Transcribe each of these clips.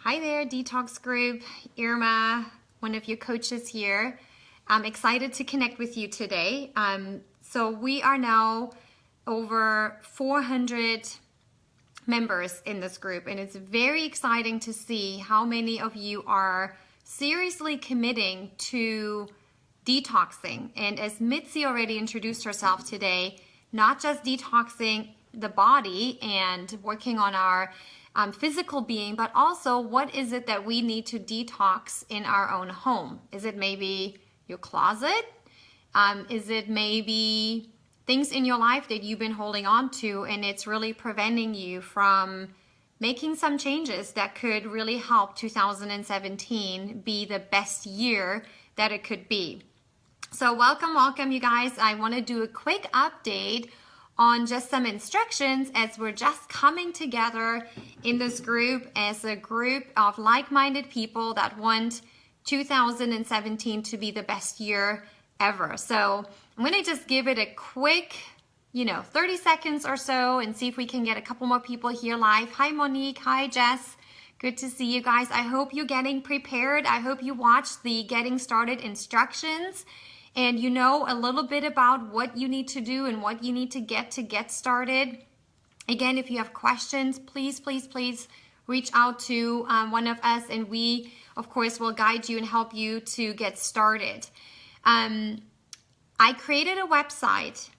Hi there, Detox Group. Irma, one of your coaches here. I'm excited to connect with you today. So we are now over 400 members in this group, and it's very exciting to see how many of you are seriously committing to detoxing. And as Mitzi already introduced herself today, not just detoxing the body and working on our physical being, but also what is it that we need to detox in our own home? Is it maybe your closet? Is it maybe things in your life that you've been holding on to and it's really preventing you from making some changes that could really help 2017 be the best year that it could be? So welcome you guys. I want to do a quick update on just some instructions as we're just coming together in this group as a group of like-minded people that want 2017 to be the best year ever. So I'm going to just give it a quick, 30 seconds or so and see if we can get a couple more people here live. Hi Monique, hi Jess. Good to see you guys. I hope you're getting prepared. I hope you watched the getting started instructions and you know a little bit about what you need to do and what you need to get started. Again, if you have questions, please reach out to one of us and we, of course, will guide you and help you to get started. I created a website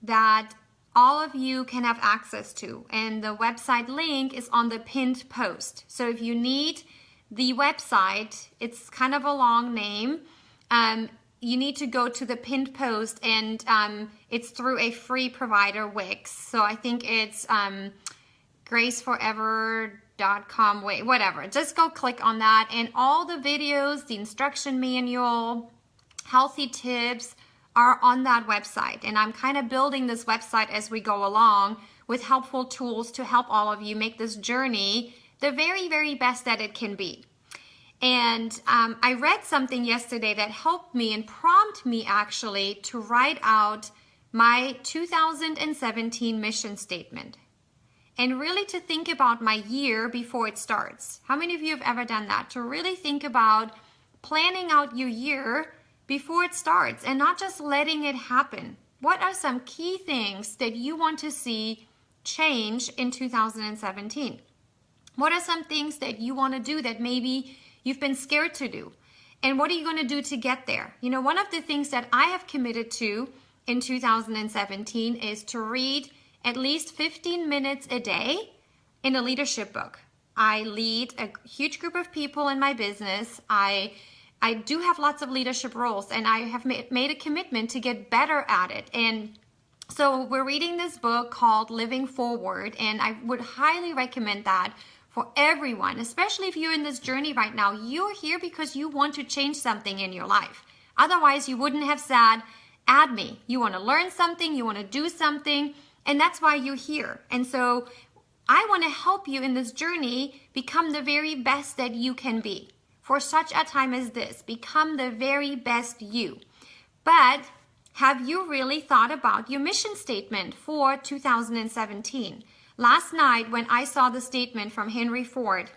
that all of you can have access to, and the website link is on the pinned post. So if you need the website, it's kind of a long name. You need to go to the pinned post, and it's through a free provider, Wix. So I think it's graceforever.com, whatever. Just go click on that, and all the videos, the instruction manual, healthy tips are on that website. And I'm kind of building this website as we go along with helpful tools to help all of you make this journey the very, very best that it can be. And I read something yesterday that helped me and prompted me actually to write out my 2017 mission statement and really to think about my year before it starts. How many of you have ever done that? To really think about planning out your year before it starts and not just letting it happen. What are some key things that you want to see change in 2017? What are some things that you want to do that maybe you've been scared to do? And what are you going to do to get there? One of the things that I have committed to in 2017 is to read at least 15 minutes a day in a leadership book. I lead a huge group of people in my business. I do have lots of leadership roles, and I have made a commitment to get better at it. And so we're reading this book called Living Forward, and I would highly recommend that for everyone, especially if you're in this journey right now. You're here because you want to change something in your life. Otherwise, you wouldn't have said, add me. You want to learn something, you want to do something, and that's why you're here. And so I want to help you in this journey become the very best that you can be. For such a time as this, become the very best you. But have you really thought about your mission statement for 2017? Last night, when I saw the statement from Henry Ford,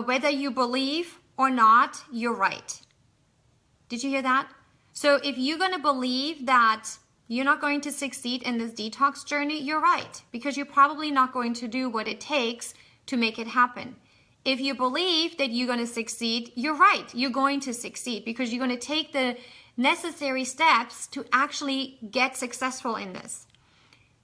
whether you believe or not, you're right. Did you hear that? So if you're going to believe that you're not going to succeed in this detox journey, you're right, because you're probably not going to do what it takes to make it happen. If you believe that you're going to succeed, you're right. You're going to succeed because you're going to take the necessary steps to actually get successful in this.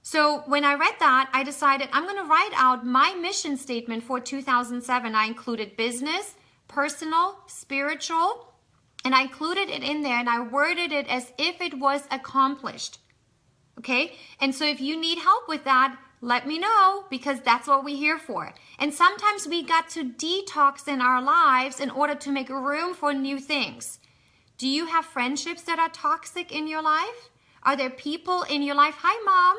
So when I read that, I decided I'm going to write out my mission statement for 2007. I included business, personal, spiritual, and I included it in there and I worded it as if it was accomplished. Okay? And so if you need help with that, let me know, because that's what we're here for. And sometimes we got to detox in our lives in order to make room for new things. Do you have friendships that are toxic in your life? Are there people in your life? Hi, Mom.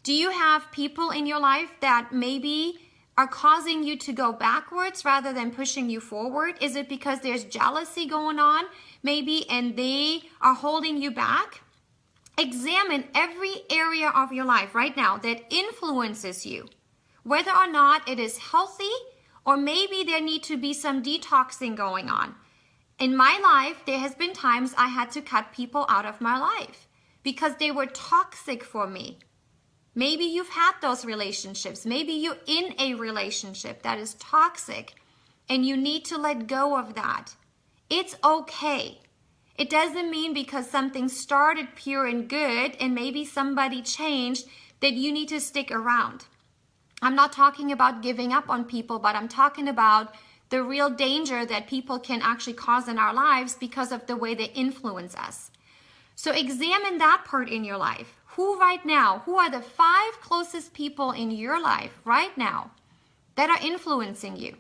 Do you have people in your life that maybe are causing you to go backwards rather than pushing you forward? Is it because there's jealousy going on maybe and they are holding you back? Examine every area of your life right now that influences you, whether or not it is healthy Or maybe there need to be some detoxing going on. In my life, there has been times I had to cut people out of my life because they were toxic for me. Maybe you've had those relationships. Maybe you're in a relationship that is toxic and you need to let go of that. It's okay. It doesn't mean because something started pure and good and maybe somebody changed that you need to stick around. I'm not talking about giving up on people, but I'm talking about the real danger that people can actually cause in our lives because of the way they influence us. So examine that part in your life. Who are the 5 closest people in your life right now that are influencing you?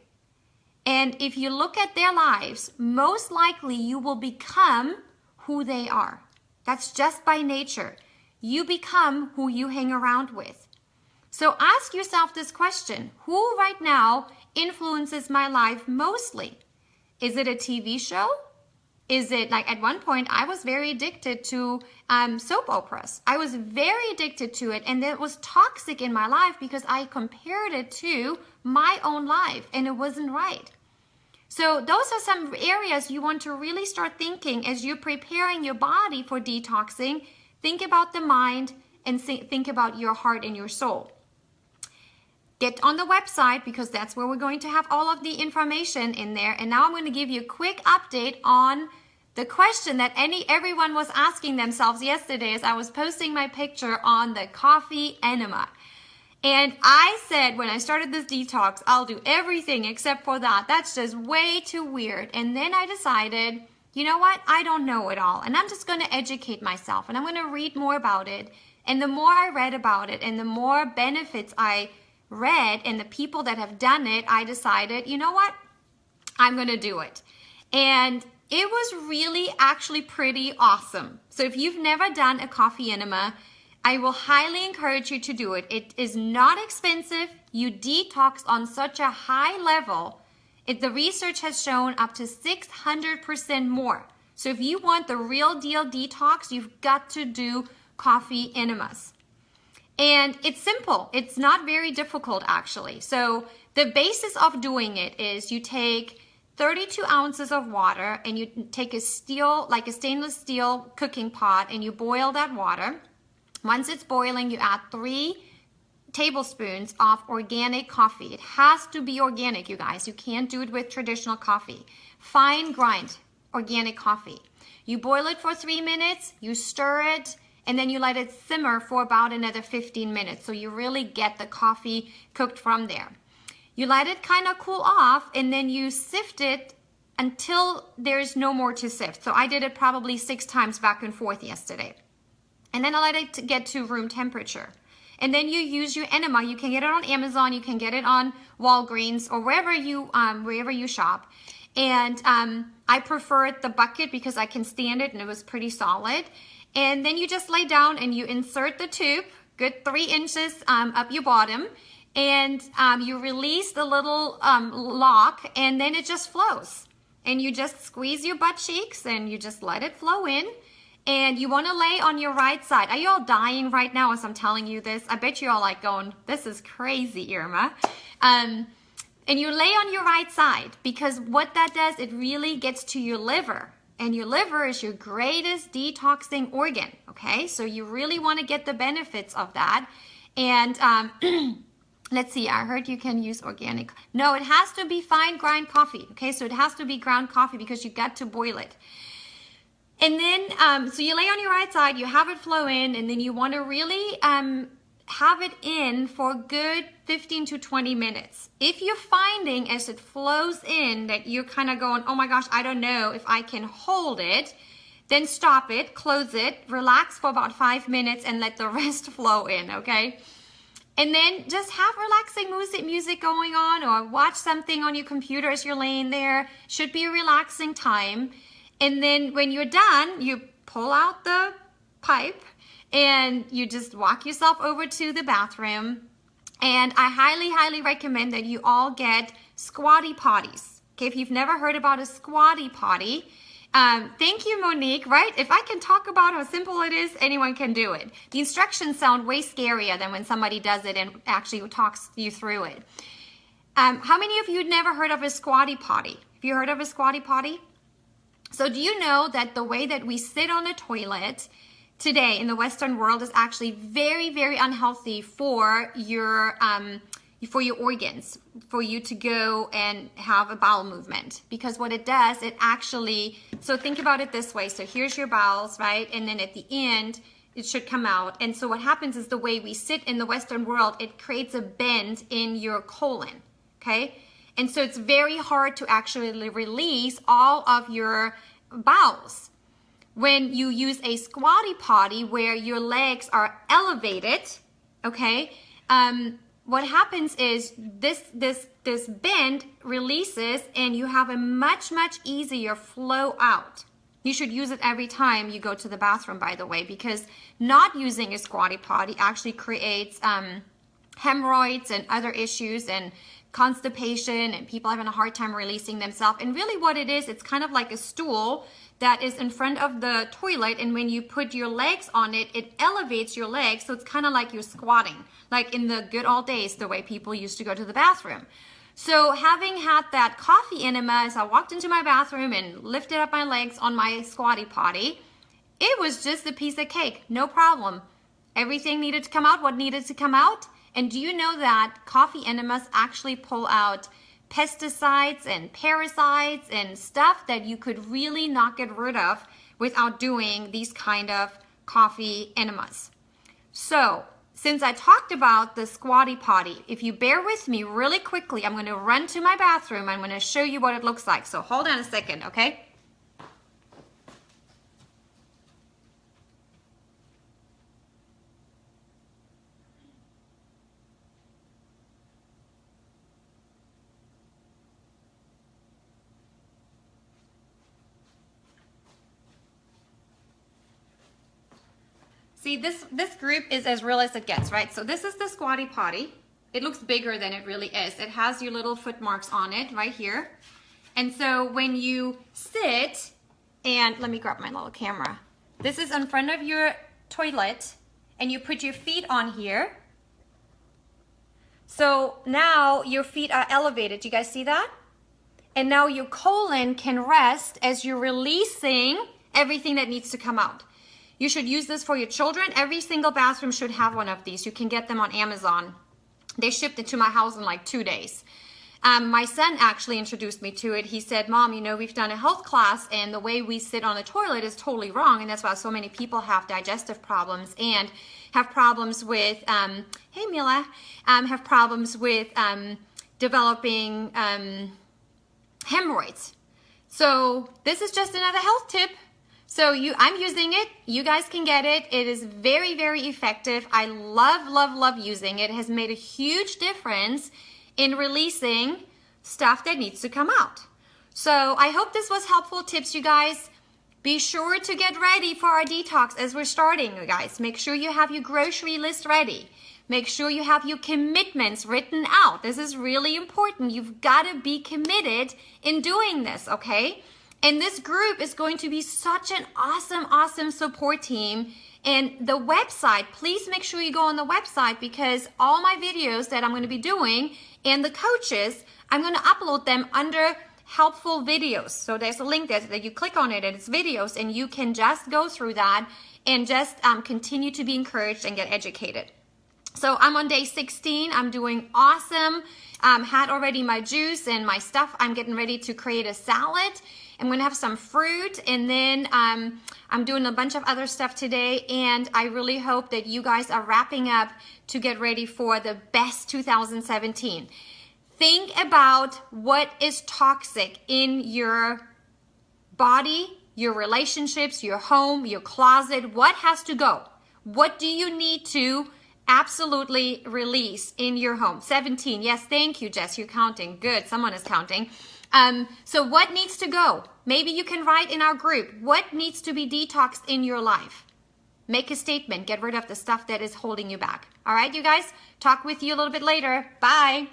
And if you look at their lives, most likely you will become who they are. That's just by nature. You become who you hang around with. So ask yourself this question: who right now influences my life mostly? Is it a TV show? Is it like at one point I was very addicted to soap operas. I was very addicted to it, and it was toxic in my life because I compared it to my own life and it wasn't right. So those are some areas you want to really start thinking as you're preparing your body for detoxing. Think about the mind and think about your heart and your soul. Get on the website because that's where we're going to have all of the information in there. And now I'm going to give you a quick update on the question that everyone was asking themselves yesterday as I was posting my picture on the coffee enema. And I said when I started this detox, I'll do everything except for that. That's just way too weird. And then I decided, you know what? I don't know it all. And I'm just going to educate myself and I'm going to read more about it. And the more I read about it and the more benefits I read and the people that have done it, I decided, you know what? I'm going to do it. And it was really actually pretty awesome. So if you've never done a coffee enema, I will highly encourage you to do it. It is not expensive. You detox on such a high level. The research has shown up to 600% more. So if you want the real deal detox, you've got to do coffee enemas. And it's simple. It's not very difficult actually. So the basis of doing it is you take 32 ounces of water and you take a stainless steel cooking pot and you boil that water. Once it's boiling, you add 3 tablespoons of organic coffee. It has to be organic, you guys. You can't do it with traditional coffee. Fine grind organic coffee. You boil it for 3 minutes, you stir it, and then you let it simmer for about another 15 minutes. So you really get the coffee cooked from there. You let it kind of cool off and then you sift it until there's no more to sift. So I did it probably 6 times back and forth yesterday. And then I let it get to room temperature. And then you use your enema. You can get it on Amazon. You can get it on Walgreens or wherever you shop. And I prefer the bucket because I can stand it and it was pretty solid. And then you just lay down and you insert the tube, good 3 inches up your bottom. And you release the little lock and then it just flows. And you just squeeze your butt cheeks and you just let it flow in. And you want to lay on your right side. Are you all dying right now as I'm telling you this? I bet you're all like going, this is crazy, Irma. And you lay on your right side because what that does, it really gets to your liver. And your liver is your greatest detoxing organ, okay? So you really want to get the benefits of that. And let's see, I heard you can use organic. No, it has to be fine grind coffee, okay? So it has to be ground coffee because you got to boil it. And then, so you lay on your right side, you have it flow in, and then you want to really have it in for a good 15 to 20 minutes. If you're finding as it flows in that you're kind of going, oh my gosh, I don't know if I can hold it, then stop it, close it, relax for about 5 minutes, and let the rest flow in, okay? And then just have relaxing music going on or watch something on your computer as you're laying there. Should be a relaxing time. And then when you're done, you pull out the pipe and you just walk yourself over to the bathroom. And I highly, highly recommend that you all get Squatty Potties. Okay, if you've never heard about a Squatty Potty, thank you, Monique, right? If I can talk about how simple it is, anyone can do it. The instructions sound way scarier than when somebody does it and actually talks you through it. How many of you never heard of a Squatty Potty? Have you heard of a Squatty Potty? So do you know that the way that we sit on a toilet today in the Western world is actually very, very unhealthy for your organs, for you to go and have a bowel movement? Because what it does, it actually, so think about it this way. So here's your bowels, right? And then at the end, it should come out. And so what happens is the way we sit in the Western world, it creates a bend in your colon, okay? And so it's very hard to actually release all of your bowels. When you use a Squatty Potty where your legs are elevated, okay, what happens is this bend releases and you have a much easier flow out. You should use it every time you go to the bathroom, by the way, because not using a Squatty Potty actually creates hemorrhoids and other issues and constipation and people having a hard time releasing themselves. And really what it is, it's kind of like a stool that is in front of the toilet, and when you put your legs on it, it elevates your legs, so it's kind of like you're squatting, like in the good old days, the way people used to go to the bathroom. So having had that coffee enema, as I walked into my bathroom and lifted up my legs on my Squatty Potty, it was just a piece of cake, no problem. Everything needed to come out, what needed to come out. And do you know that coffee enemas actually pull out pesticides and parasites and stuff that you could really not get rid of without doing these kind of coffee enemas? So since I talked about the Squatty Potty, if you bear with me really quickly, I'm going to run to my bathroom. I'm going to show you what it looks like. So hold on a second, okay? See, this group is as real as it gets, right? So this is the Squatty Potty. It looks bigger than it really is. It has your little foot marks on it right here. And so when you sit, and let me grab my little camera. This is in front of your toilet, and you put your feet on here. So now your feet are elevated. Do you guys see that? And now your colon can rest as you're releasing everything that needs to come out. You should use this for your children. Every single bathroom should have one of these. You can get them on Amazon. They shipped it to my house in like 2 days. My son actually introduced me to it. He said, Mom, you know, we've done a health class and the way we sit on the toilet is totally wrong. And that's why so many people have digestive problems and have problems with, hey Mila, have problems with developing hemorrhoids. So this is just another health tip. So I'm using it. You guys can get it. It is very, very effective. I love using it. It has made a huge difference in releasing stuff that needs to come out. So I hope this was helpful tips, you guys. Be sure to get ready for our detox as we're starting, you guys. Make sure you have your grocery list ready. Make sure you have your commitments written out. This is really important. You've got to be committed in doing this, okay? And this group is going to be such an awesome support team. And the website, please make sure you go on the website, because all my videos that I'm going to be doing and the coaches, I'm going to upload them under helpful videos. So there's a link there that you click on it and it's videos, and you can just go through that and just continue to be encouraged and get educated. So I'm on day 16. I'm doing awesome. Had already my juice and my stuff. I'm getting ready to create a salad. I'm going to have some fruit, and then I'm doing a bunch of other stuff today, and I really hope that you guys are wrapping up to get ready for the best 2017. Think about what is toxic in your body, your relationships, your home, your closet. What has to go? What do you need to absolutely release in your home? 17. Yes, thank you, Jess. You're counting. Good. Someone is counting. So what needs to go? Maybe you can write in our group, what needs to be detoxed in your life? Make a statement. Get rid of the stuff that is holding you back. All right, you guys? Talk with you a little bit later. Bye.